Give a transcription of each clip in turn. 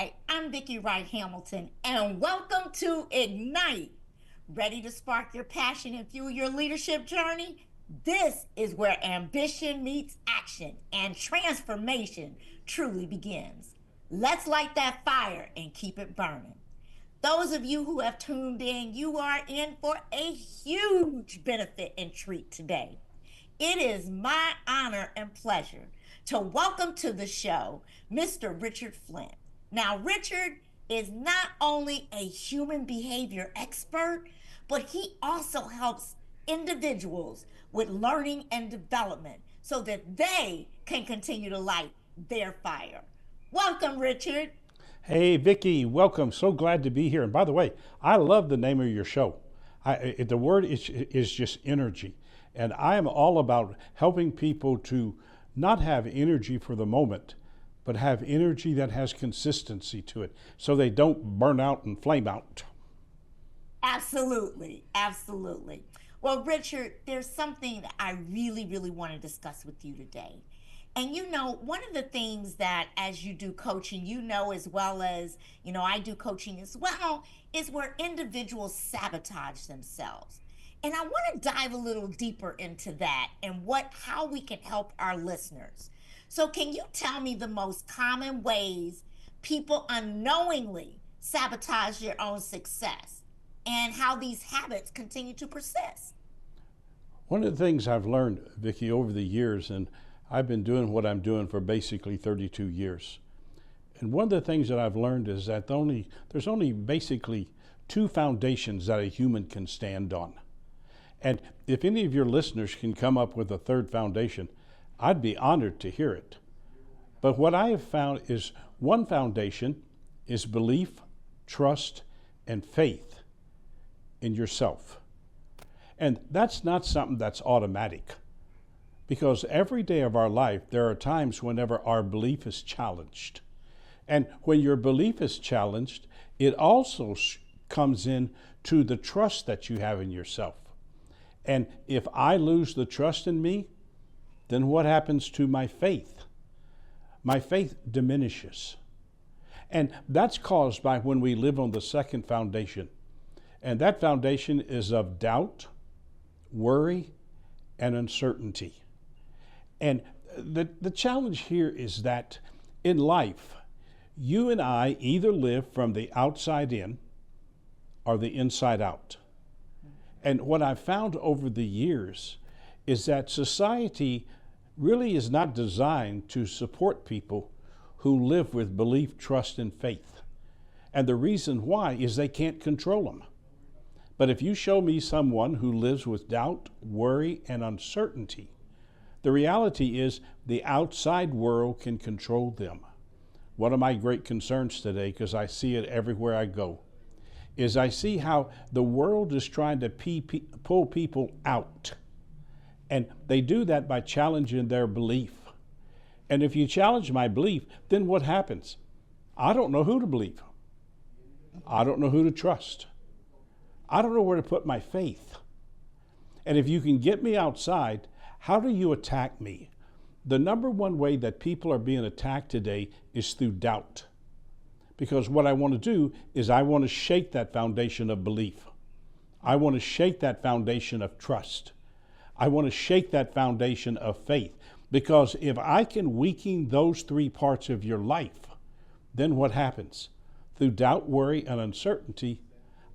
Hi, I'm Vicki Wright Hamilton, and welcome to Ignite. Ready to spark your passion and fuel your leadership journey? This is where ambition meets action and transformation truly begins. Let's light that fire and keep it burning. Those of you who have tuned in, you are in for a huge benefit and treat today. It is my honor and pleasure to welcome to the show Mr. Richard Flint. Now, Richard is not only a human behavior expert, but he also helps individuals with learning and development so that they can continue to light their fire. Welcome, Richard. Hey, Vicky, welcome. So glad to be here. And by the way, I love the name of your show. The word is just energy. And I am all about helping people to not have energy for the moment, but have energy that has consistency to it so they don't burn out and flame out. Absolutely, absolutely. Well, Richard, there's something that I really want to discuss with you today. And one of the things that as you do coaching, as well as, I do coaching as well, is where individuals sabotage themselves. And I want to dive a little deeper into that and how we can help our listeners. So can you tell me the most common ways people unknowingly sabotage their own success and how these habits continue to persist? One of the things I've learned, Vicky, over the years, and I've been doing what I'm doing for basically 32 years. And one of the things that I've learned is that there's only basically two foundations that a human can stand on. And if any of your listeners can come up with a third foundation, I'd be honored to hear it. But what I have found is one foundation is belief, trust, and faith in yourself. And that's not something that's automatic, because every day of our life, there are times whenever our belief is challenged. And when your belief is challenged, it also comes in to the trust that you have in yourself. And if I lose the trust in me, then what happens to my faith? My faith diminishes. And that's caused by when we live on the second foundation. And that foundation is of doubt, worry, and uncertainty. And the challenge here is that in life, you and I either live from the outside in or the inside out. And what I've found over the years is that society really is not designed to support people who live with belief, trust, and faith. And the reason why is they can't control them. But if you show me someone who lives with doubt, worry, and uncertainty, the reality is the outside world can control them. One of my great concerns today, because I see it everywhere I go, is I see how the world is trying to pull people out. And they do that by challenging their belief. And if you challenge my belief, then what happens? I don't know who to believe. I don't know who to trust. I don't know where to put my faith. And if you can get me outside, how do you attack me? The number one way that people are being attacked today is through doubt. Because what I want to do is I want to shake that foundation of belief. I want to shake that foundation of trust. I want to shake that foundation of faith. Because if I can weaken those three parts of your life, then what happens? Through doubt, worry, and uncertainty,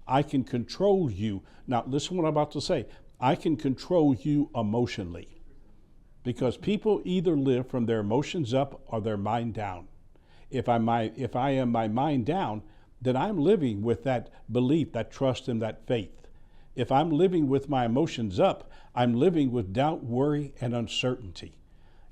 I can control you. Now, listen to what I'm about to say. I can control you emotionally. Because people either live from their emotions up or their mind down. If I am my mind down, then I'm living with that belief, that trust, and that faith. If I'm living with my emotions up, I'm living with doubt, worry, and uncertainty.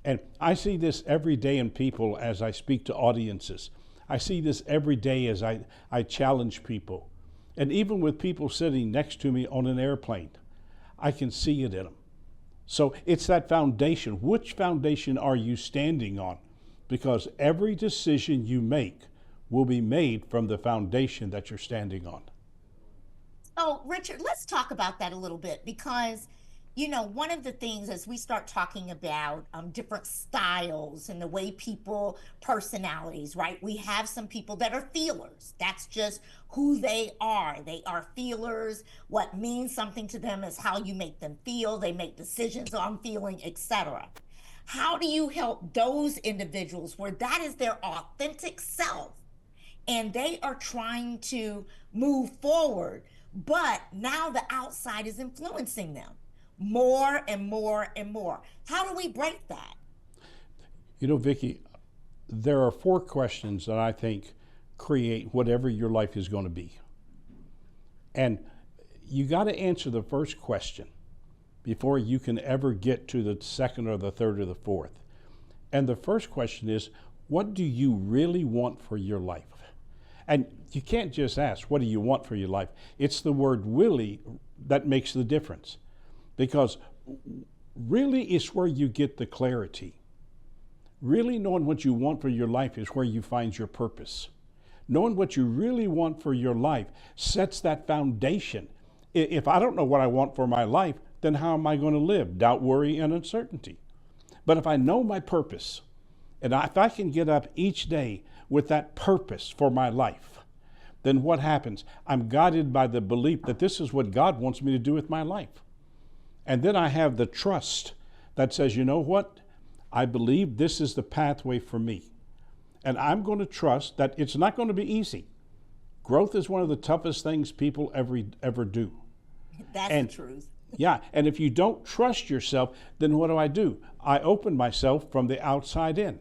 And I see this every day in people as I speak to audiences. I see this every day as I challenge people. And even with people sitting next to me on an airplane, I can see it in them. So it's that foundation. Which foundation are you standing on? Because every decision you make will be made from the foundation that you're standing on. Oh, Richard, let's talk about that a little bit because One of the things as we start talking about different styles and the way people, personalities, right? We have some people that are feelers. That's just who they are. They are feelers. What means something to them is how you make them feel. They make decisions on feeling, etc. How do you help those individuals where that is their authentic self and they are trying to move forward, but now the outside is influencing them more and more and more? How do we break that? Vicki, there are four questions that I think create whatever your life is going to be. And you got to answer the first question before you can ever get to the second or the third or the fourth. And the first question is, what do you really want for your life? And you can't just ask, what do you want for your life? It's the word really that makes the difference. Because really is where you get the clarity. Really knowing what you want for your life is where you find your purpose. Knowing what you really want for your life sets that foundation. If I don't know what I want for my life, then how am I going to live? Doubt, worry, and uncertainty. But if I know my purpose, and if I can get up each day with that purpose for my life, then what happens? I'm guided by the belief that this is what God wants me to do with my life. And then I have the trust that says, you know what? I believe this is the pathway for me. And I'm going to trust that it's not going to be easy. Growth is one of the toughest things people ever do. That's the truth. Yeah, and if you don't trust yourself, then what do? I open myself from the outside in.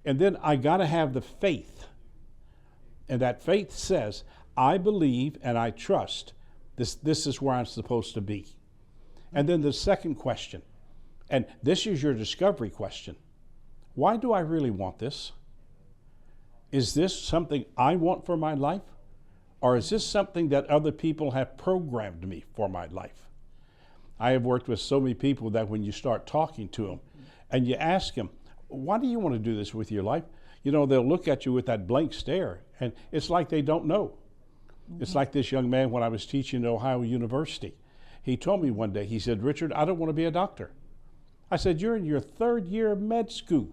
And then I got to have the faith. And that faith says, I believe and I trust this is where I'm supposed to be. And then the second question, and this is your discovery question. Why do I really want this? Is this something I want for my life? Or is this something that other people have programmed me for my life? I have worked with so many people that when you start talking to them and you ask them, why do you want to do this with your life? They'll look at you with that blank stare, and it's like they don't know. It's like this young man when I was teaching at Ohio University. He told me one day, he said, Richard, I don't want to be a doctor. I said, you're in your third year of med school.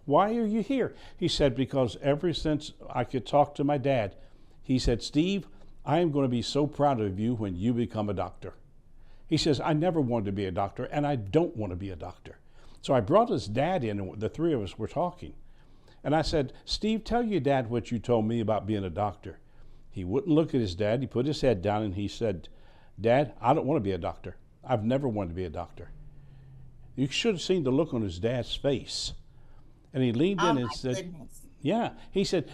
Why are you here? He said, because ever since I could talk to my dad, he said, Steve, I am going to be so proud of you when you become a doctor. He says, I never wanted to be a doctor, and I don't want to be a doctor. So I brought his dad in, and the three of us were talking. And I said, Steve, tell your dad what you told me about being a doctor. He wouldn't look at his dad. He put his head down, and he said, Dad, I don't want to be a doctor. I've never wanted to be a doctor. You should have seen the look on his dad's face. And he leaned in and said, goodness. Yeah. He said,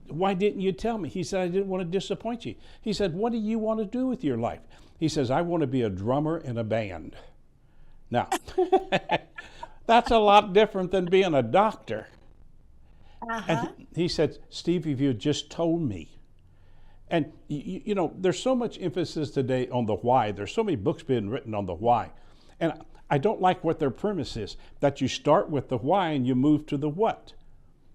why didn't you tell me? He said, I didn't want to disappoint you. He said, what do you want to do with your life? He says, I want to be a drummer in a band. Now, that's a lot different than being a doctor. And he said, Steve, if you had just told me. And, there's so much emphasis today on the why. There's so many books being written on the why. And I don't like what their premise is, that you start with the why and you move to the what.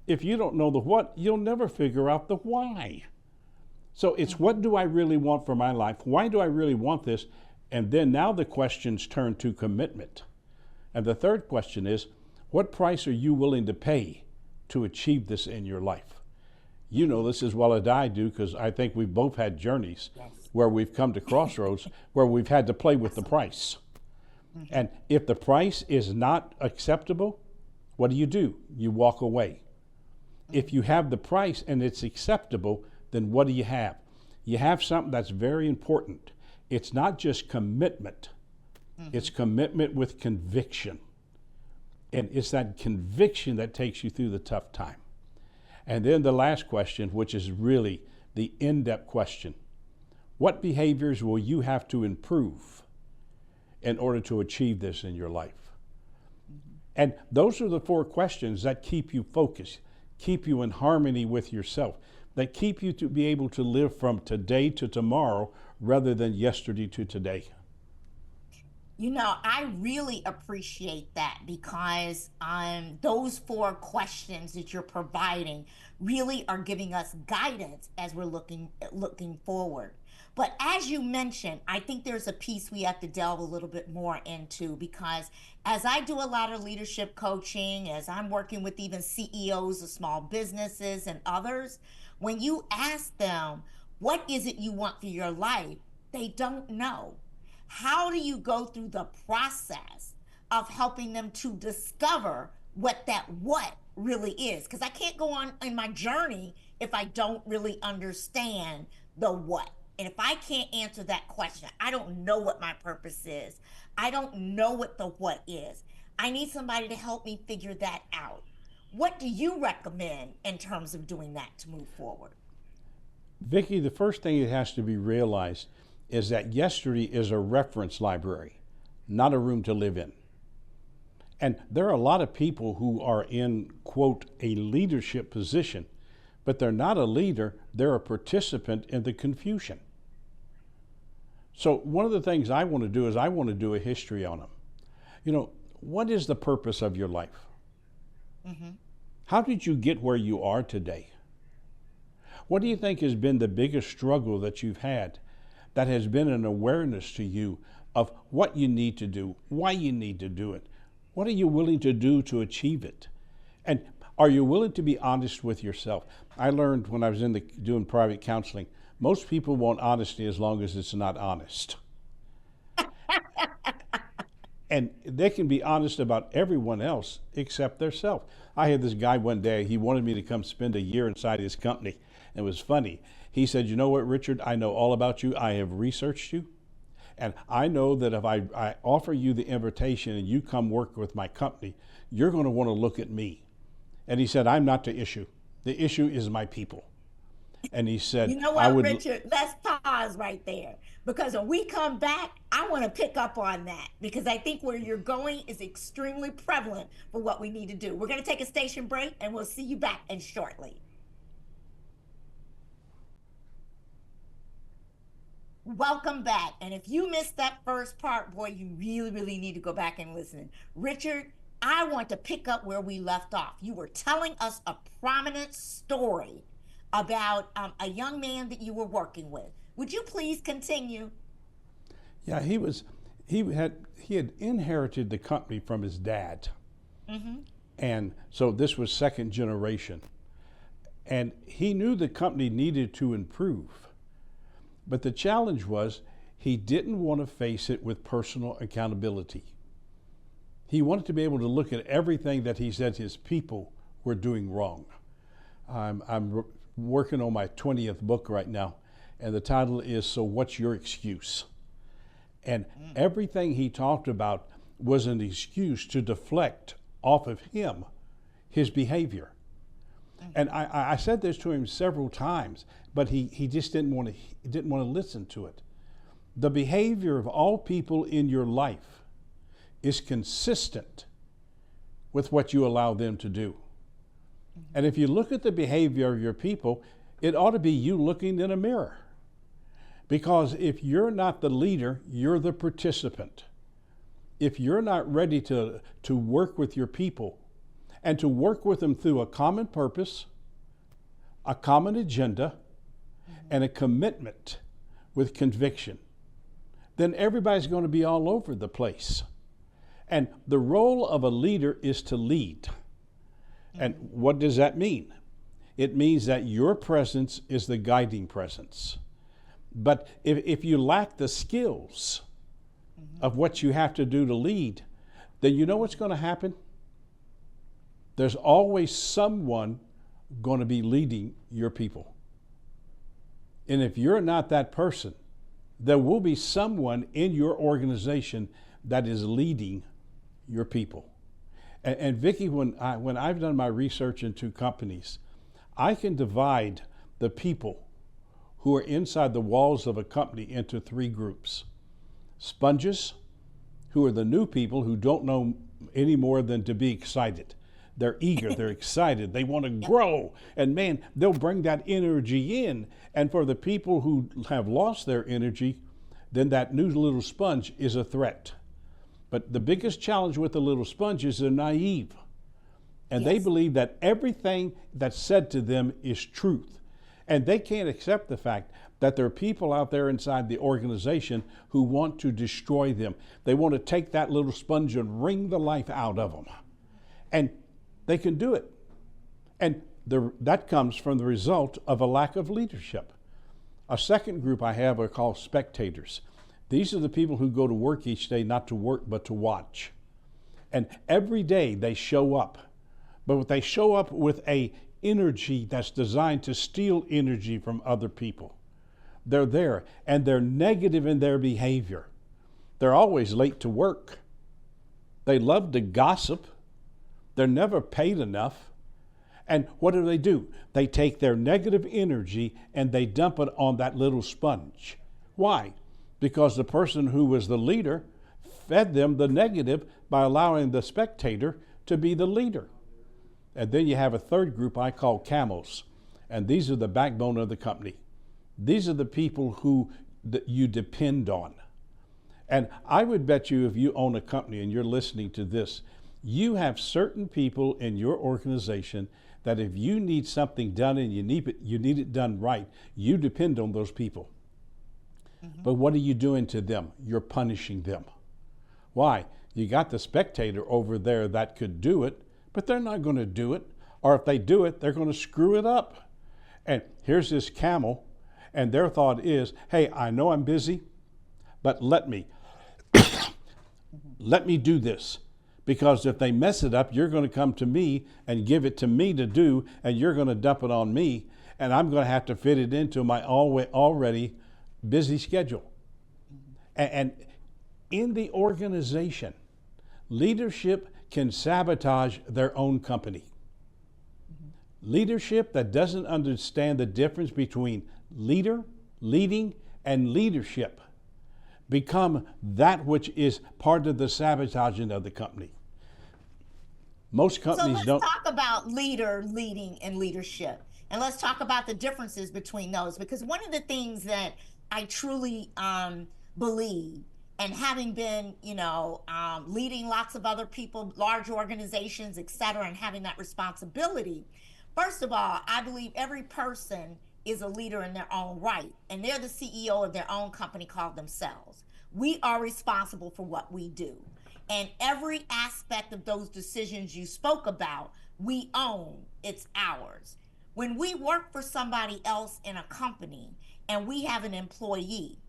If you don't know the what, you'll never figure out the why. So it's what do I really want for my life? Why do I really want this? And then now the questions turn to commitment. And the third question is, what price are you willing to pay to achieve this in your life? You know this as well as I do, because I think we've both had journeys where we've come to crossroads where we've had to play with the price. And if the price is not acceptable, what do? You walk away. If you have the price and it's acceptable, then what do you have? You have something that's very important. It's not just commitment. It's commitment with conviction. And it's that conviction that takes you through the tough time. And then the last question, which is really the in-depth question. What behaviors will you have to improve in order to achieve this in your life? And those are the four questions that keep you focused, keep you in harmony with yourself, that keep you to be able to live from today to tomorrow rather than yesterday to today. I really appreciate that because those four questions that you're providing really are giving us guidance as we're looking forward. But as you mentioned, I think there's a piece we have to delve a little bit more into, because as I do a lot of leadership coaching, as I'm working with even CEOs of small businesses and others, when you ask them, what is it you want for your life? They don't know. How do you go through the process of helping them to discover what that what really is? Because I can't go on in my journey if I don't really understand the what. And if I can't answer that question, I don't know what my purpose is. I don't know what the what is. I need somebody to help me figure that out. What do you recommend in terms of doing that to move forward? Vicki, the first thing that has to be realized is that yesterday is a reference library, not a room to live in. And there are a lot of people who are in, quote, a leadership position, but they're not a leader, they're a participant in the confusion. So one of the things I want to do is I want to do a history on them. You know, what is the purpose of your life? Mm-hmm. How did you get where you are today? What do you think has been the biggest struggle that you've had that has been an awareness to you of what you need to do, why you need to do it? What are you willing to do to achieve it? And are you willing to be honest with yourself? I learned when I was doing private counseling, most people want honesty as long as it's not honest. And they can be honest about everyone else except themselves. I had this guy one day, he wanted me to come spend a year inside his company. It was funny. He said, you know what, Richard, I know all about you. I have researched you. And I know that if I offer you the invitation and you come work with my company, you're going to want to look at me. And he said, I'm not the issue. The issue is my people. And he said, You know what, Richard? Let's pause right there. Because when we come back, I want to pick up on that, because I think where you're going is extremely prevalent for what we need to do. We're going to take a station break and we'll see you back in shortly. Welcome back. And if you missed that first part, boy, you really, really need to go back and listen. Richard, I want to pick up where we left off. You were telling us a prominent story about a young man that you were working with. Would you please continue? Yeah, he had inherited the company from his dad. Mm-hmm. And so this was second generation. And he knew the company needed to improve. But the challenge was he didn't want to face it with personal accountability. He wanted to be able to look at everything that he said his people were doing wrong. I'm working on my 20th book right now, and the title is So What's Your Excuse? And everything he talked about was an excuse to deflect off of him, his behavior. And I said this to him several times, but he just didn't want to listen to it. The behavior of all people in your life is consistent with what you allow them to do. And if you look at the behavior of your people, it ought to be you looking in a mirror. Because if you're not the leader, you're the participant. If you're not ready to work with your people and to work with them through a common purpose, a common agenda, and a commitment with conviction, then everybody's going to be all over the place. And the role of a leader is to lead. And what does that mean? It means that your presence is the guiding presence. But if you lack the skills of what you have to do to lead, then you know what's going to happen? There's always someone going to be leading your people. And if you're not that person, there will be someone in your organization that is leading your people. And Vicki, when I've done my research into companies, I can divide the people who are inside the walls of a company into three groups. Sponges, who are the new people who don't know any more than to be excited. They're eager, they're excited, they want to grow. And man, they'll bring that energy in. And for the people who have lost their energy, then that new little sponge is a threat. But the biggest challenge with the little sponge is they're naive. And they believe that everything that's said to them is truth. And they can't accept the fact that there are people out there inside the organization who want to destroy them. They want to take that little sponge and wring the life out of them. And they can do it. And that comes from the result of a lack of leadership. A second group I have are called spectators. These are the people who go to work each day, not to work, but to watch. And every day they show up. But they show up with a energy that's designed to steal energy from other people. They're there, and they're negative in their behavior. They're always late to work. They love to gossip. They're never paid enough. And what do? They take their negative energy and they dump it on that little sponge. Why? Because the person who was the leader fed them the negative by allowing the spectator to be the leader. And then you have a third group I call camels. And these are the backbone of the company. These are the people who you depend on. And I would bet you if you own a company and you're listening to this, you have certain people in your organization that if you need something done and you need it done right, you depend on those people. Mm-hmm. But what are you doing to them? You're punishing them. Why? You got the spectator over there that could do it, but they're not going to do it. Or if they do it, they're going to screw it up. And here's this camel, and their thought is, hey, I know I'm busy, but let me do this. Because if they mess it up, you're going to come to me and give it to me to do, and you're going to dump it on me, and I'm going to have to fit it into my already busy schedule. And in the organization, leadership can sabotage their own company. Leadership that doesn't understand the difference between leading, and leadership become that which is part of the sabotaging of the company. Most companies don't. So let's talk about leading, and leadership. And let's talk about the differences between those. Because one of the things that I truly believe, and having been, leading lots of other people, large organizations, et cetera, and having that responsibility, first of all, I believe every person is a leader in their own right, and they're the CEO of their own company called themselves. We are responsible for what we do, and every aspect of those decisions you spoke about, we own. It's ours. When we work for somebody else in a company and we have an employee,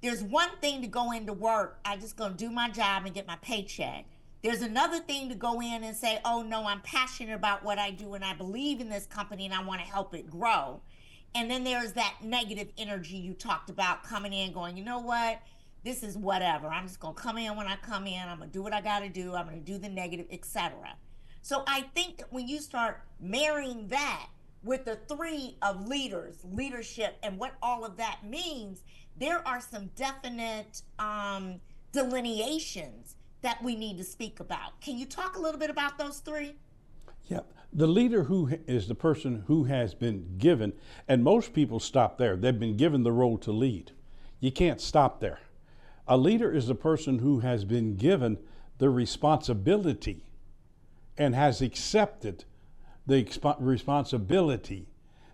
there's one thing to go into work, I'm just going to do my job and get my paycheck. There's another thing to go in and say, oh no, I'm passionate about what I do and I believe in this company and I want to help it grow. And then there's that negative energy you talked about coming in going, you know what? This is whatever. I'm just going to come in when I come in. I'm going to do what I got to do. I'm going to do the negative, etc. So I think that when you start marrying that with the three of leadership, and what all of that means, there are some definite delineations that we need to speak about. Can you talk a little bit about those three? Yeah, the leader who is the person who has been given, and most people stop there. They've been given the role to lead. You can't stop there. A leader is the person who has been given the responsibility and has accepted the responsibility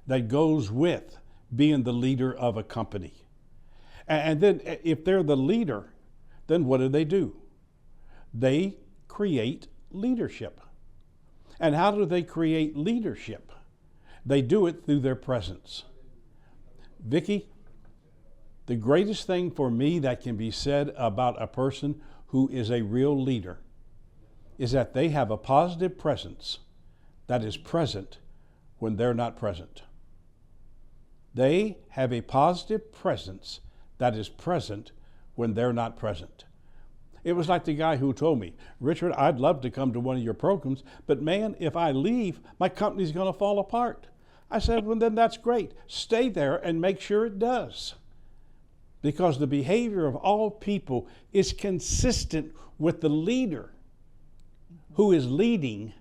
that goes with being the leader of a company. And then if they're the leader, then what do? They create leadership. And how do they create leadership? They do it through their presence. Vicki, the greatest thing for me that can be said about a person who is a real leader is that they have a positive presence that is present when they're not present. They have a positive presence that is present when they're not present. It was like the guy who told me, Richard, I'd love to come to one of your programs, but man, if I leave, my company's going to fall apart. I said, well, then that's great. Stay there and make sure it does. Because the behavior of all people is consistent with the leader who is leading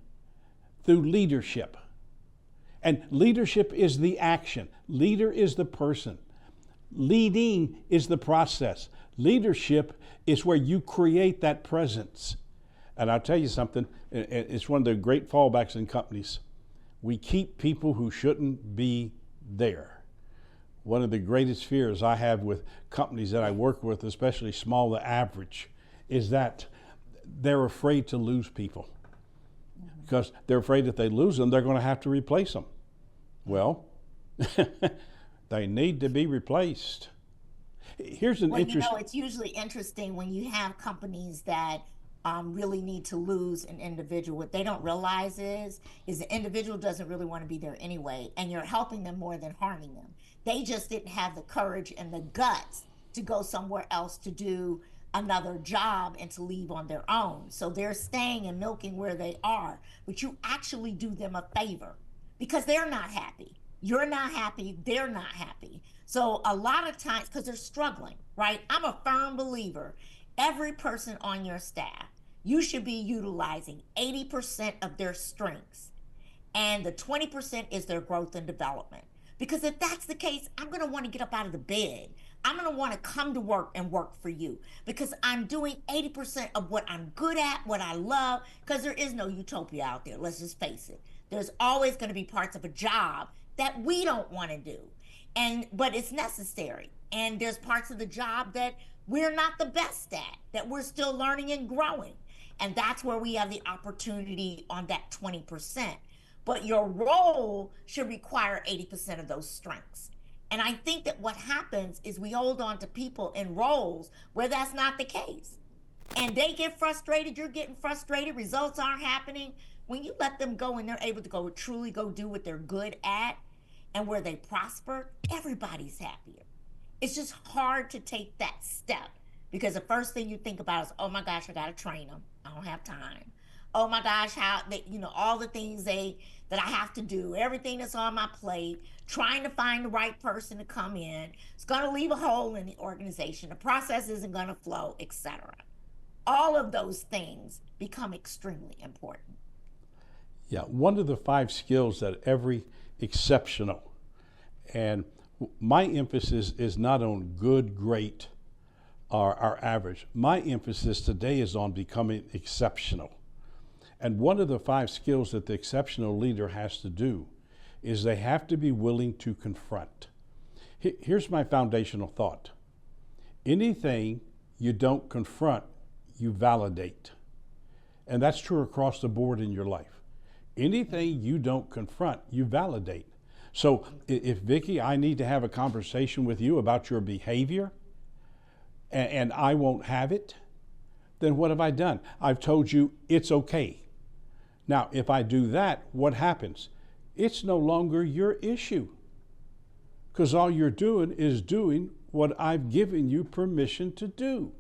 through leadership. And leadership is the action. Leader is the person. Leading is the process. Leadership is where you create that presence. And I'll tell you something, it's one of the great fallbacks in companies. We keep people who shouldn't be there. One of the greatest fears I have with companies that I work with, especially small to average, is that they're afraid to lose people. Because they're afraid if they lose them, they're going to have to replace them. Well, they need to be replaced. Here's an interesting. It's usually interesting when you have companies that really need to lose an individual. What they don't realize is the individual doesn't really want to be there anyway, and you're helping them more than harming them. They just didn't have the courage and the guts to go somewhere else to do another job and to leave on their own. So they're staying and milking where they are, but you actually do them a favor because they're not happy. You're not happy, they're not happy. So a lot of times, because they're struggling, right? I'm a firm believer, every person on your staff, you should be utilizing 80% of their strengths, and the 20% is their growth and development. Because if that's the case, I'm going to want to get up out of the bed. I'm going to want to come to work and work for you because I'm doing 80% of what I'm good at, what I love, because there is no utopia out there. Let's just face it. There's always going to be parts of a job that we don't want to do, but it's necessary. And there's parts of the job that we're not the best at, that we're still learning and growing. And that's where we have the opportunity on that 20%. But your role should require 80% of those strengths. And I think that what happens is we hold on to people in roles where that's not the case. And they get frustrated, you're getting frustrated, results aren't happening. When you let them go and they're able to truly go do what they're good at and where they prosper, everybody's happier. It's just hard to take that step because the first thing you think about is, oh my gosh, I gotta train them. I don't have time. Oh my gosh, how they, all the things that I have to do, everything that's on my plate, trying to find the right person to come in. It's going to leave a hole in the organization. The process isn't going to flow, etc. All of those things become extremely important. Yeah, one of the 5 skills that every exceptional, and my emphasis is not on good, great, or average. My emphasis today is on becoming exceptional. And one of the 5 skills that the exceptional leader has to do is they have to be willing to confront. Here's my foundational thought. Anything you don't confront, you validate. And that's true across the board in your life. Anything you don't confront, you validate. So if Vicki, I need to have a conversation with you about your behavior and I won't have it, then what have I done? I've told you it's okay. Now, if I do that, what happens? It's no longer your issue because all you're doing is doing what I've given you permission to do.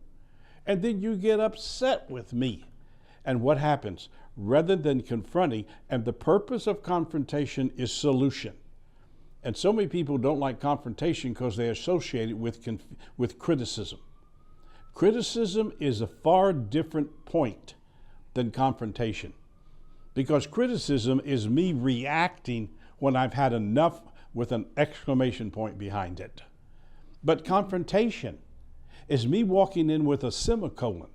And then you get upset with me. And what happens? Rather than confronting, and the purpose of confrontation is solution. And so many people don't like confrontation because they associate it with criticism. Criticism is a far different point than confrontation. Because criticism is me reacting when I've had enough with an exclamation point behind it. But confrontation is me walking in with a semicolon.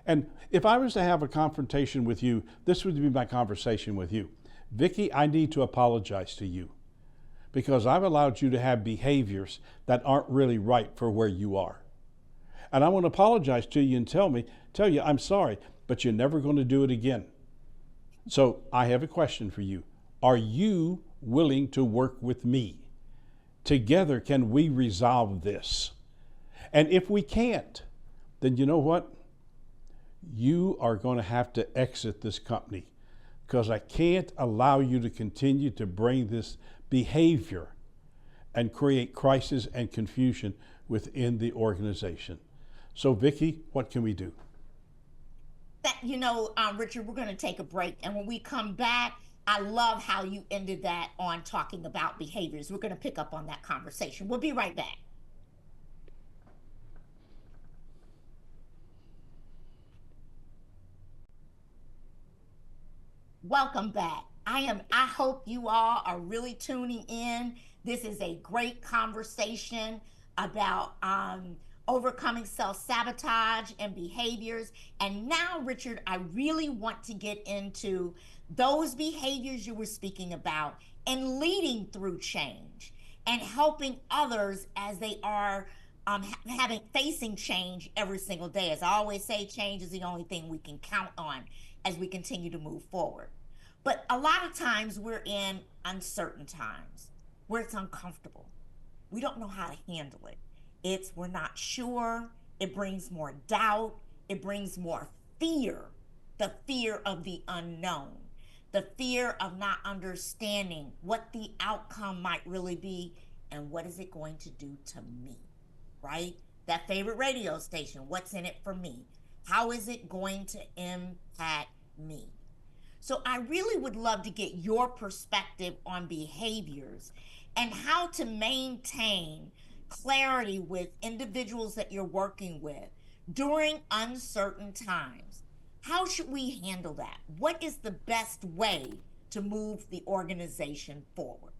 And if I was to have a confrontation with you, this would be my conversation with you. Vicki, I need to apologize to you because I've allowed you to have behaviors that aren't really right for where you are. And I want to apologize to you and tell you I'm sorry, but you're never going to do it again. So I have a question for you. Are you willing to work with me? Together, can we resolve this? And if we can't, then you know what? You are going to have to exit this company because I can't allow you to continue to bring this behavior and create crisis and confusion within the organization. So Vicki, what can we do? Richard, we're going to take a break. And when we come back, I love how you ended that on talking about behaviors. We're going to pick up on that conversation. We'll be right back. Welcome back. I hope you all are really tuning in. This is a great conversation about overcoming self-sabotage and behaviors. And now, Richard, I really want to get into those behaviors you were speaking about and leading through change. and helping others as they are facing change every single day. As I always say, change is the only thing we can count on as we continue to move forward. But a lot of times we're in uncertain times where it's uncomfortable. We don't know how to handle it. We're not sure. It brings more doubt. It brings more fear. The fear of the unknown. The fear of not understanding what the outcome might really be and what is it going to do to me, right? That favorite radio station, what's in it for me? How is it going to impact me? So I really would love to get your perspective on behaviors and how to maintain clarity with individuals that you're working with during uncertain times. How should we handle that? What is the best way to move the organization forward?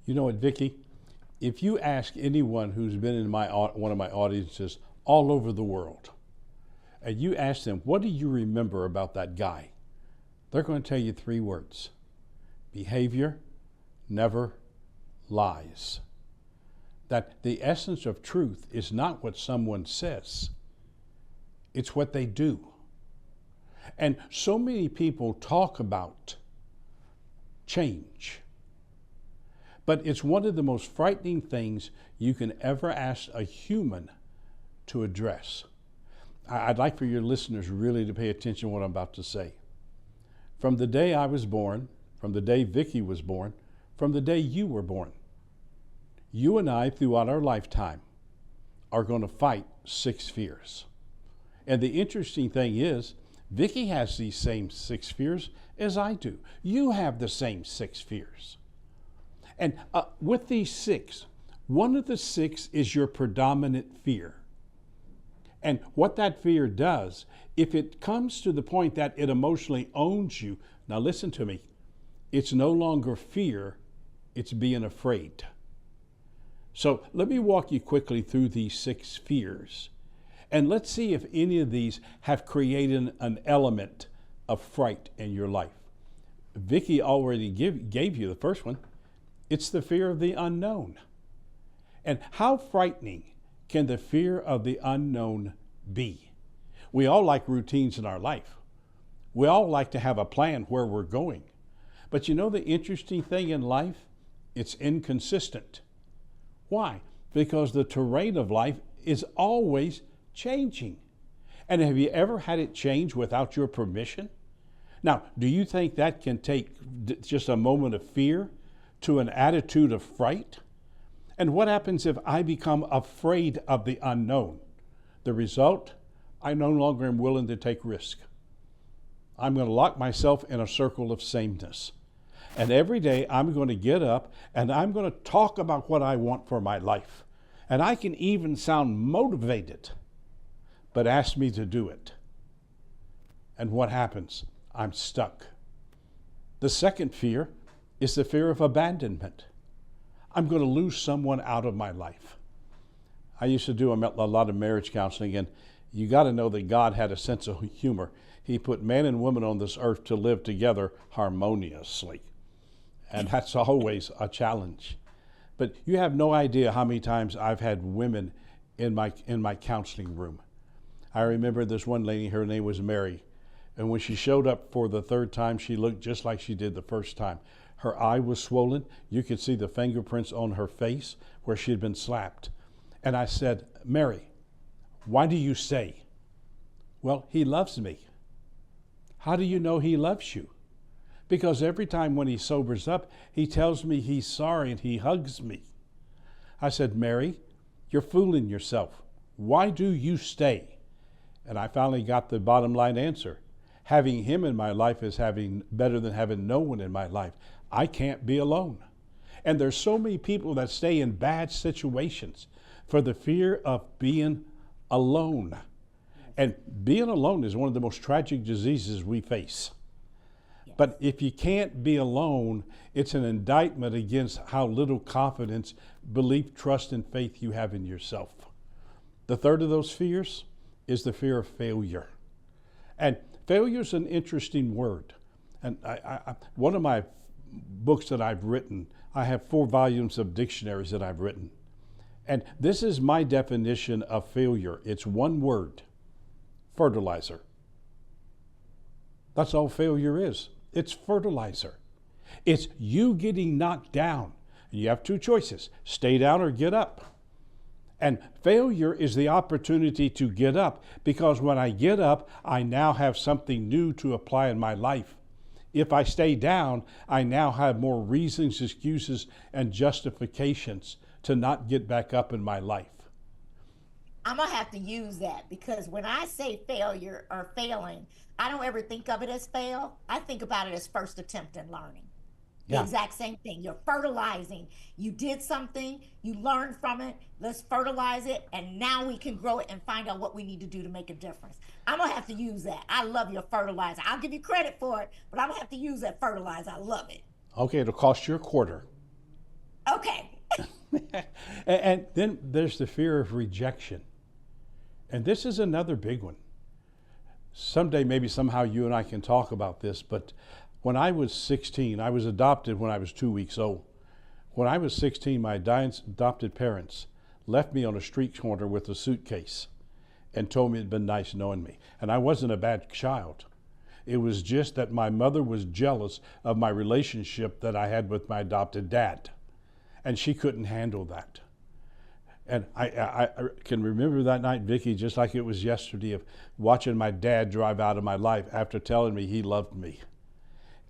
You know what, Vicki? If you ask anyone who's been in one of my audiences all over the world, and you ask them, what do you remember about that guy? They're going to tell you 3 words: behavior never lies. That the essence of truth is not what someone says, it's what they do. And so many people talk about change, but it's one of the most frightening things you can ever ask a human to address. I'd like for your listeners really to pay attention to what I'm about to say. From the day I was born, from the day Vicki was born, from the day you were born, you and I, throughout our lifetime, are going to fight 6 fears. And the interesting thing is, Vicki has these same 6 fears as I do. You have the same 6 fears. And with these 6, one of the 6 is your predominant fear. And what that fear does, if it comes to the point that it emotionally owns you, now listen to me, it's no longer fear, it's being afraid. So let me walk you quickly through these 6 fears. And let's see if any of these have created an element of fright in your life. Vicki already gave you the first one. It's the fear of the unknown. And how frightening can the fear of the unknown be? We all like routines in our life. We all like to have a plan where we're going. But you know the interesting thing in life? It's inconsistent. Why? Because the terrain of life is always changing. And have you ever had it change without your permission? Now, do you think that can take just a moment of fear to an attitude of fright? And what happens if I become afraid of the unknown? The result, I no longer am willing to take risk. I'm going to lock myself in a circle of sameness. And every day I'm going to get up and I'm going to talk about what I want for my life. And I can even sound motivated, but ask me to do it. And what happens? I'm stuck. The second fear is the fear of abandonment. I'm going to lose someone out of my life. I used to do a lot of marriage counseling, and you got to know that God had a sense of humor. He put man and woman on this earth to live together harmoniously. And that's always a challenge. But you have no idea how many times I've had women in my counseling room. I remember this one lady, her name was Mary. And when she showed up for the 3rd time, she looked just like she did the first time. Her eye was swollen. You could see the fingerprints on her face where she had been slapped. And I said, Mary, why do you stay? Well, he loves me. How do you know he loves you? Because every time when he sobers up, he tells me he's sorry and he hugs me. I said, Mary, you're fooling yourself. Why do you stay? And I finally got the bottom line answer. Having him in my life is better than having no one in my life. I can't be alone. And there's so many people that stay in bad situations for the fear of being alone. And being alone is one of the most tragic diseases we face. Yes. But if you can't be alone, it's an indictment against how little confidence, belief, trust, and faith you have in yourself. The third of those fears is the fear of failure. And failure is an interesting word. And one of my books that I've written I have 4 volumes of dictionaries that I've written. And this is my definition of failure. It's one word: fertilizer. That's all failure is. It's fertilizer. It's you getting knocked down. You have 2 choices: stay down or get up. And failure is the opportunity to get up, because when I get up, I now have something new to apply in my life. If I stay down, I now have more reasons, excuses, and justifications to not get back up in my life. I'm going to have to use that, because when I say failure or failing, I don't ever think of it as fail. I think about it as first attempt in learning. The Yeah. exact same thing. You're fertilizing. You did something, you learned from it. Let's fertilize it, and now we can grow it and find out what we need to do to make a difference. I'm going to have to use that. I love your fertilizer. I'll give you credit for it, but I'm going to have to use that fertilizer. I love it. Okay, it'll cost you a quarter. Okay. And then there's the fear of rejection. And this is another big one. Someday, maybe somehow you and I can talk about this, but when I was 16, I was adopted when I was 2 weeks old. When I was 16, my adopted parents left me on a street corner with a suitcase and told me it'd been nice knowing me. And I wasn't a bad child. It was just that my mother was jealous of my relationship that I had with my adopted dad, and she couldn't handle that. And I can remember that night, Vicki, just like it was yesterday, of watching my dad drive out of my life after telling me he loved me.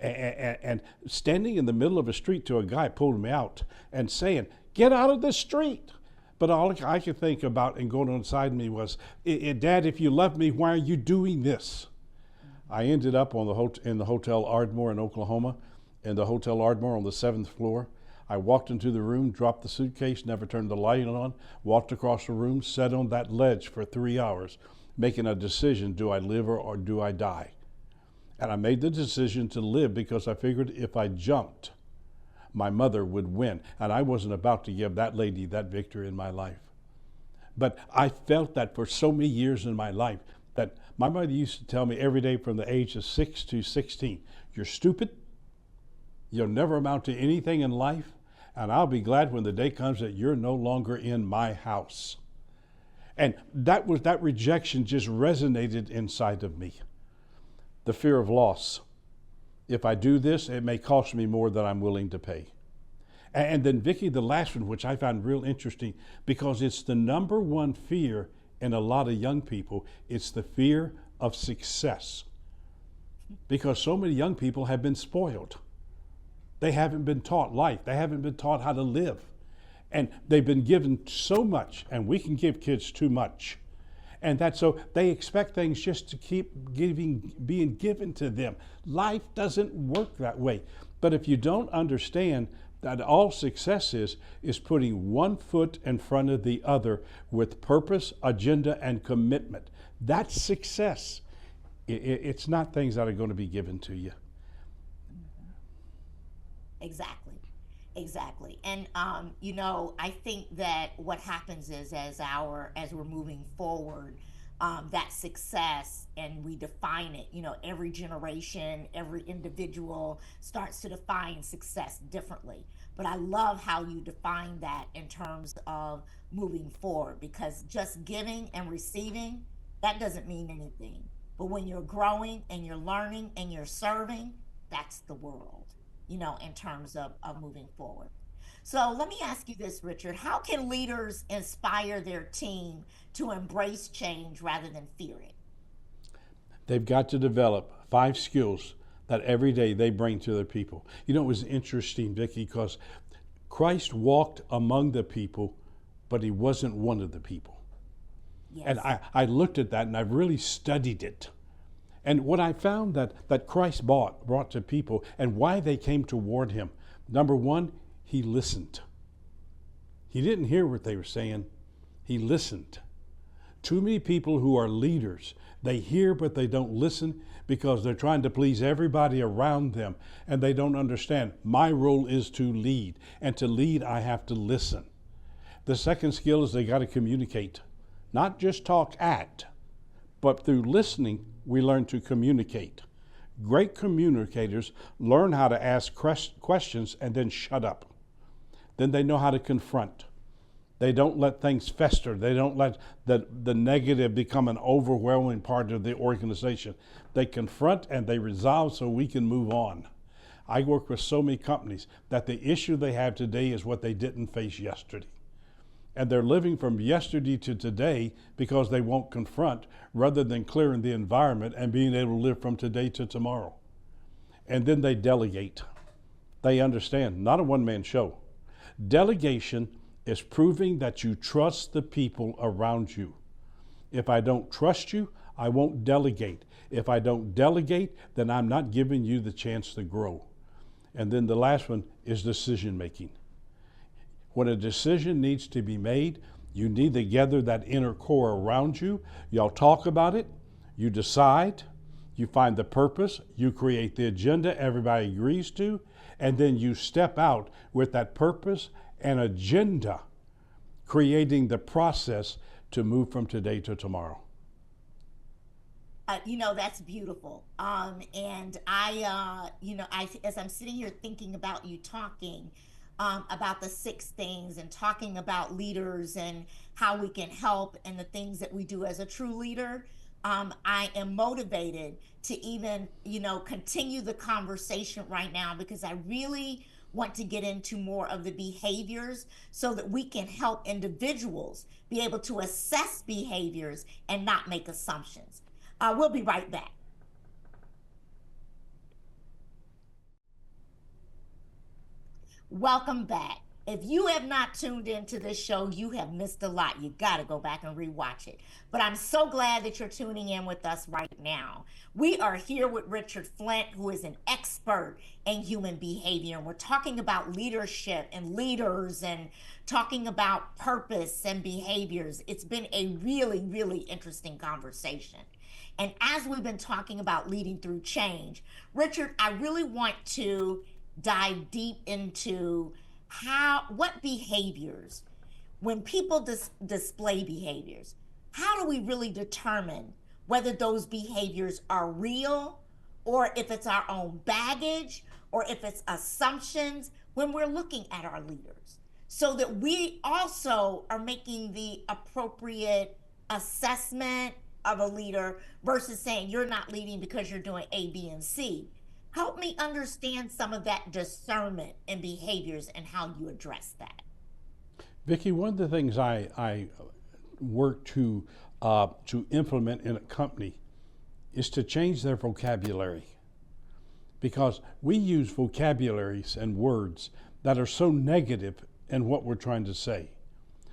And standing in the middle of a street till a guy pulled me out and saying, "Get out of the street." But all I could think about and going on inside me was, "Dad, if you love me, why are you doing this?" I ended up in the Hotel Ardmore in Oklahoma, in the Hotel Ardmore on the 7th floor. I walked into the room, dropped the suitcase, never turned the light on, walked across the room, sat on that ledge for 3 hours, making a decision: do I live or do I die? And I made the decision to live, because I figured if I jumped, my mother would win. And I wasn't about to give that lady that victory in my life. But I felt that for so many years in my life, that my mother used to tell me every day from the age of 6 to 16, "You're stupid, you'll never amount to anything in life, and I'll be glad when the day comes that you're no longer in my house." And that rejection just resonated inside of me. The fear of loss. If I do this, it may cost me more than I'm willing to pay. And then, Vicki, the last one, which I found real interesting, because it's the number one fear in a lot of young people, it's the fear of success. Because so many young people have been spoiled. They haven't been taught life. They haven't been taught how to live. And they've been given so much, and we can give kids too much. And that's so they expect things just to keep being given to them. Life doesn't work that way. But if you don't understand that all success is putting one foot in front of the other with purpose, agenda, and commitment, that's success. It's not things that are going to be given to you. Exactly. And I think that what happens is, as we're moving forward, that success, and we define it, every generation, every individual starts to define success differently. But I love how you define that in terms of moving forward, because just giving and receiving, that doesn't mean anything. But when you're growing and you're learning and you're serving, that's the world, in terms of moving forward. So let me ask you this, Richard. How can leaders inspire their team to embrace change rather than fear it? They've got to develop 5 skills that every day they bring to their people. It was interesting, Vicki, because Christ walked among the people, but he wasn't one of the people. Yes. And I looked at that, and I've really studied it. And what I found that Christ brought to people, and why they came toward him: number one, he listened. He didn't hear what they were saying. He listened. Too many people who are leaders, they hear but they don't listen, because they're trying to please everybody around them, and they don't understand my role is to lead, and to lead I have to listen. The second skill is they got to communicate, not just talk at, but through listening we learn to communicate. Great communicators learn how to ask questions and then shut up. Then they know how to confront. They don't let things fester. They don't let the negative become an overwhelming part of the organization. They confront and they resolve so we can move on. I work with so many companies that the issue they have today is what they didn't face yesterday. And they're living from yesterday to today because they won't confront rather than clearing the environment and being able to live from today to tomorrow. And then they delegate. They understand, not a one-man show. Delegation is proving that you trust the people around you. If I don't trust you, I won't delegate. If I don't delegate, then I'm not giving you the chance to grow. And then the last one is decision making. When a decision needs to be made, you need to gather that inner core around you. Y'all talk about it, you decide, you find the purpose, you create the agenda everybody agrees to, and then you step out with that purpose and agenda, creating the process to move from today to tomorrow. That's beautiful. And as I'm sitting here thinking about you talking about the 6 things and talking about leaders and how we can help and the things that we do as a true leader, I am motivated to even, continue the conversation right now because I really want to get into more of the behaviors so that we can help individuals be able to assess behaviors and not make assumptions. We'll be right back. Welcome back. If you have not tuned into this show, you have missed a lot. You got to go back and rewatch it. But I'm so glad that you're tuning in with us right now. We are here with Richard Flint, who is an expert in human behavior. And we're talking about leadership and leaders and talking about purpose and behaviors. It's been a really, really interesting conversation. And as we've been talking about leading through change, Richard, I really want to dive deep into what behaviors, when people display behaviors, how do we really determine whether those behaviors are real or if it's our own baggage or if it's assumptions when we're looking at our leaders, so that we also are making the appropriate assessment of a leader versus saying you're not leading because you're doing A, B, and C. Help me understand some of that discernment in behaviors and how you address that. Vicki, one of the things I work to implement in a company is to change their vocabulary, because we use vocabularies and words that are so negative in what we're trying to say.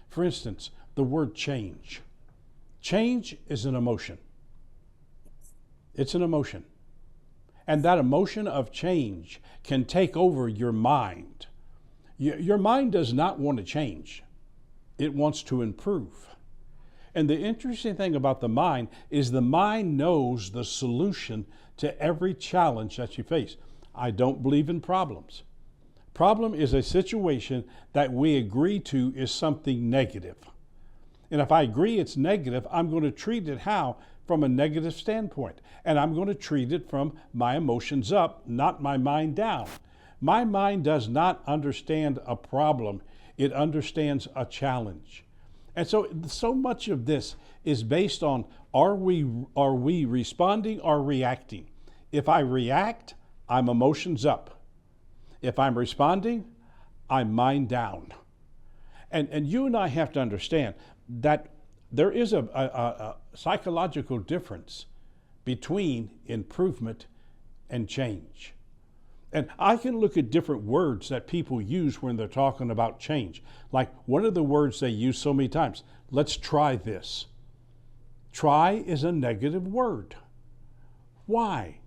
For instance, the word change. Change is an emotion. It's an emotion. And that emotion of change can take over your mind. Your mind does not want to change. It wants to improve. And the interesting thing about the mind is the mind knows the solution to every challenge that you face. I don't believe in problems. Problem is a situation that we agree to is something negative. And if I agree it's negative, I'm going to treat it how? From a negative standpoint. And I'm going to treat it from my emotions up, not my mind down. My mind does not understand a problem. It understands a challenge. And so much of this is based on, are we responding or reacting? If I react, I'm emotions up. If I'm responding, I'm mind down. And you and I have to understand that there is a psychological difference between improvement and change. And I can look at different words that people use when they're talking about change. Like one of the words they use so many times, let's try this. Try is a negative word. Why?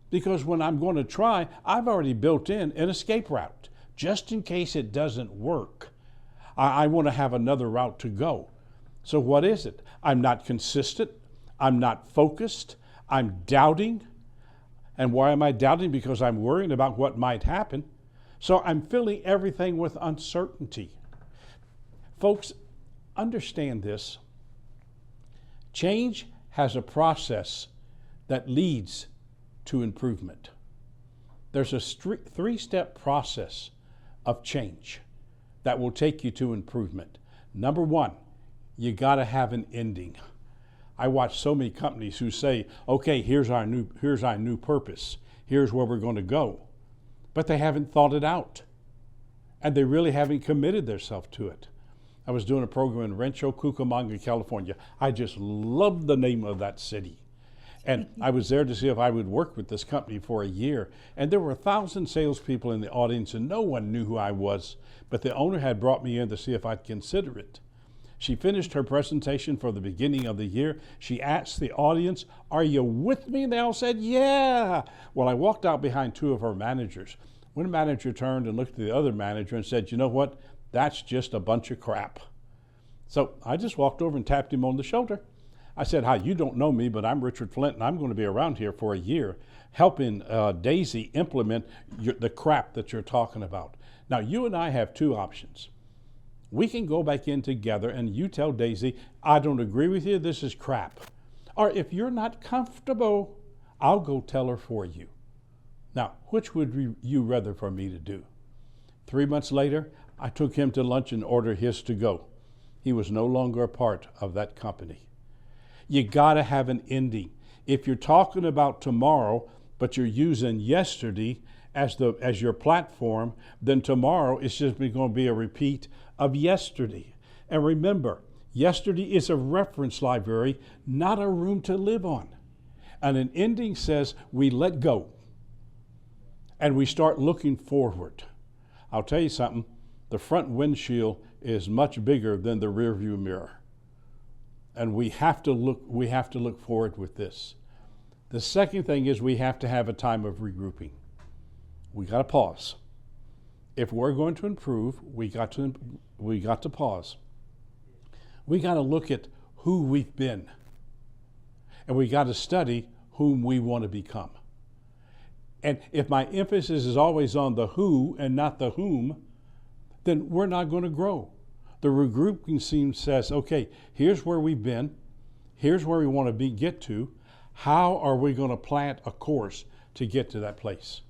Because when I'm going to try, I've already built in an escape route. Just in case it doesn't work, I want to have another route to go. So what is it? I'm not consistent. I'm not focused. I'm doubting. And why am I doubting? Because I'm worrying about what might happen. So I'm filling everything with uncertainty. Folks, understand this. Change has a process that leads to improvement. There's a 3-step process of change that will take you to improvement. Number one, you got to have an ending. I watch so many companies who say, okay, here's our new purpose. Here's where we're going to go. But they haven't thought it out. And they really haven't committed themselves to it. I was doing a program in Rancho Cucamonga, California. I just loved the name of that city. And I was there to see if I would work with this company for a year. And there were 1,000 salespeople in the audience, and no one knew who I was. But the owner had brought me in to see if I'd consider it. She finished her presentation for the beginning of the year. She asked the audience, "Are you with me?" And they all said, "Yeah." Well, I walked out behind two of her managers. One manager turned and looked at the other manager and said, "You know what? That's just a bunch of crap." So I just walked over and tapped him on the shoulder. I said, "Hi, you don't know me, but I'm Richard Flint, and I'm going to be around here for a year helping Daisy implement the crap that you're talking about. Now, you and I have two options. We can go back in together and you tell Daisy, I don't agree with you, this is crap. Or if you're not comfortable, I'll go tell her for you. Now, which would you rather for me to do?" 3 months later, I took him to lunch and ordered his to go. He was no longer a part of that company. You gotta have an ending. If you're talking about tomorrow, but you're using yesterday as your platform, then tomorrow is just going to be a repeat of yesterday. And remember, yesterday is a reference library, not a room to live on. And an ending says we let go and we start looking forward. I'll tell you something, the front windshield is much bigger than the rear view mirror. And we have to look forward with this. The second thing is we have to have a time of regrouping. We got to pause. If we're going to improve, we got to pause. We got to look at who we've been. And we got to study whom we want to become. And if my emphasis is always on the who and not the whom, then we're not going to grow. The regrouping scene says, okay, here's where we've been. Here's where we want to get to. How are we going to plant a course to get to that place?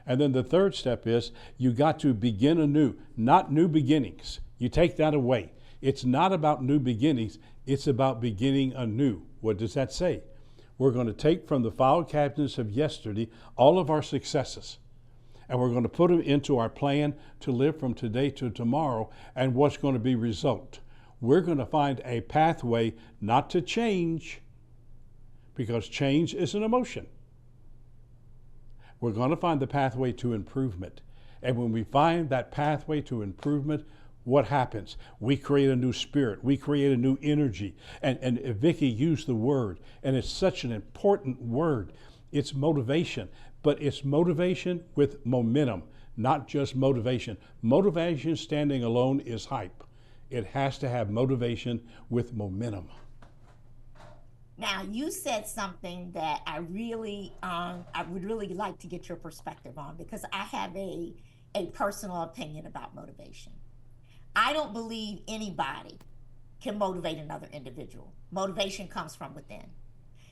And then the third step is you got to begin anew, not new beginnings. You take that away. It's not about new beginnings. It's about beginning anew. What does that say? We're going to take from the file cabinets of yesterday all of our successes, and we're going to put them into our plan to live from today to tomorrow. And what's going to be result? We're going to find a pathway not to change, because change is an emotion. We're going to find the pathway to improvement. And when we find that pathway to improvement, what happens? We create a new spirit. We create a new energy. And Vicki used the word, and it's such an important word. It's motivation, but it's motivation with momentum, not just motivation. Motivation standing alone is hype. It has to have motivation with momentum. Now, you said something that I would really like to get your perspective on, because I have a personal opinion about motivation. I don't believe anybody can motivate another individual. Motivation comes from within.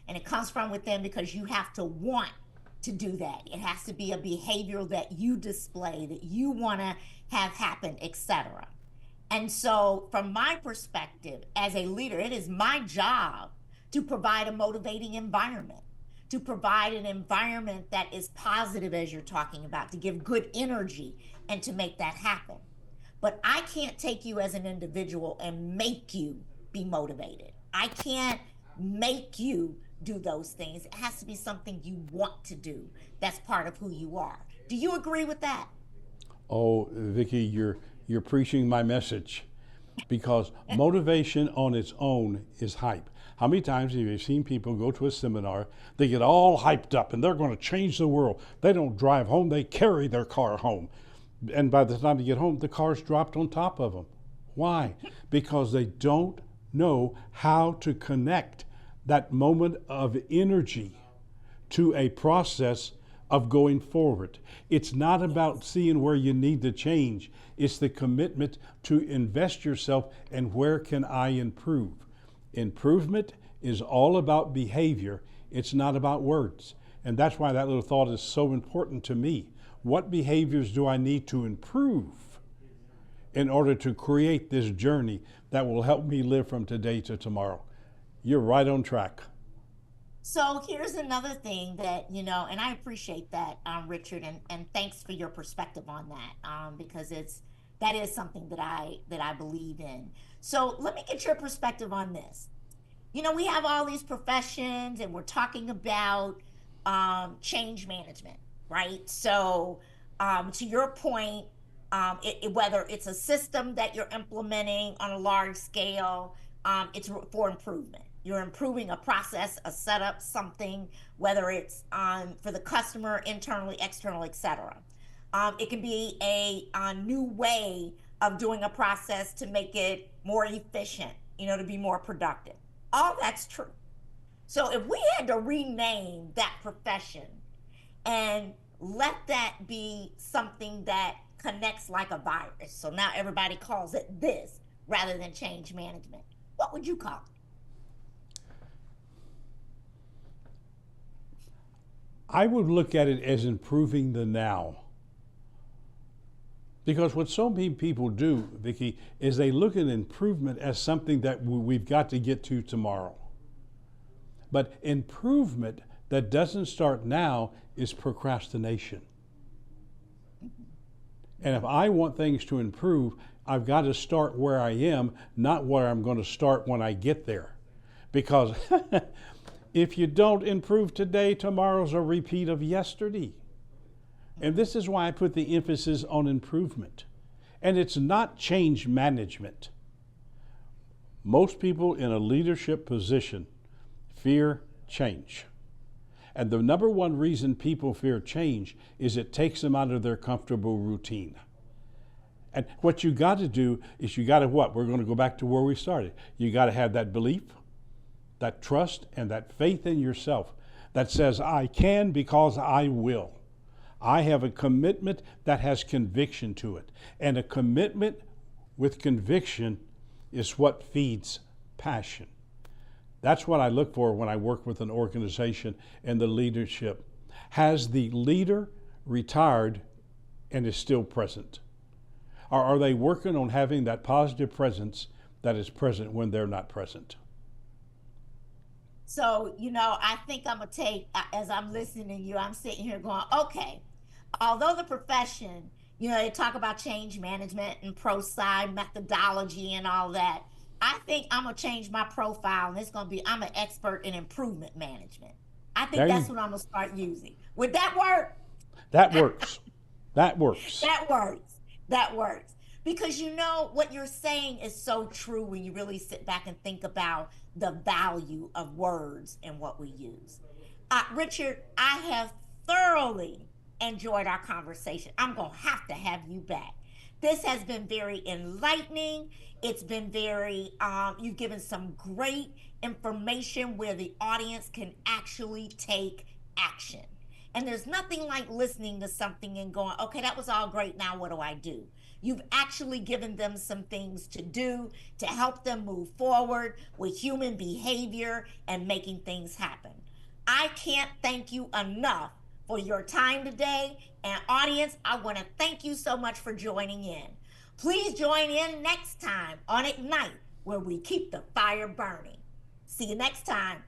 And it comes from within because you have to want to do that. It has to be a behavior that you display, that you want to have happen, etc. And so from my perspective as a leader, it is my job to provide a motivating environment, to provide an environment that is positive, as you're talking about, to give good energy and to make that happen. But I can't take you as an individual and make you be motivated. I can't make you do those things. It has to be something you want to do. That's part of who you are. Do you agree with that? Oh, Vicki, you're preaching my message, because motivation on its own is hype. How many times have you seen people go to a seminar, they get all hyped up and they're going to change the world. They don't drive home, they carry their car home. And by the time they get home, the car's dropped on top of them. Why? Because they don't know how to connect that moment of energy to a process of going forward. It's not about seeing where you need to change. It's the commitment to invest yourself and where can I improve. Improvement is all about behavior. It's not about words. And that's why that little thought is so important to me. What behaviors do I need to improve in order to create this journey that will help me live from today to tomorrow. You're right on track. So here's another thing that, and I appreciate that, Richard, and thanks for your perspective on that, because that is something that I believe in. So let me get your perspective on this. We have all these professions, and we're talking about change management, right? So, to your point, whether it's a system that you're implementing on a large scale, it's for improvement. You're improving a process, a setup, something, whether it's for the customer, internally, external, etc. It can be a new way of doing a process to make it more efficient, to be more productive. All that's true. So if we had to rename that profession and let that be something that connects like a virus, so now everybody calls it this rather than change management, what would you call it? I would look at it as improving the now. Because what so many people do, Vicki, is they look at improvement as something that we've got to get to tomorrow. But improvement that doesn't start now is procrastination. And if I want things to improve, I've got to start where I am, not where I'm going to start when I get there. Because if you don't improve today, tomorrow's a repeat of yesterday. And this is why I put the emphasis on improvement. And it's not change management. Most people in a leadership position fear change. And the number one reason people fear change is it takes them out of their comfortable routine. And what you got to do is you got to what? We're going to go back to where we started. You got to have that belief, that trust, and that faith in yourself that says, I can because I will. I have a commitment that has conviction to it. And a commitment with conviction is what feeds passion. That's what I look for when I work with an organization and the leadership. Has the leader retired and is still present? Or are they working on having that positive presence that is present when they're not present? So, I think I'm going to take, as I'm listening to you, I'm sitting here going, okay, although the profession, they talk about change management and pro-sci methodology and all that, I think I'm going to change my profile, and it's going to be, I'm an expert in improvement management. I think that's what I'm going to start using. Would that work? That works. That works. That works. That works. Because what you're saying is so true when you really sit back and think about the value of words and what we use. Richard, I have thoroughly enjoyed our conversation. I'm going to have you back. This has been very enlightening. It's been you've given some great information where the audience can actually take action. And there's nothing like listening to something and going, okay, that was all great. Now what do I do? You've actually given them some things to do to help them move forward with human behavior and making things happen. I can't thank you enough for your time today. And audience, I want to thank you so much for joining in. Please join in next time on Ignite, where we keep the fire burning. See you next time.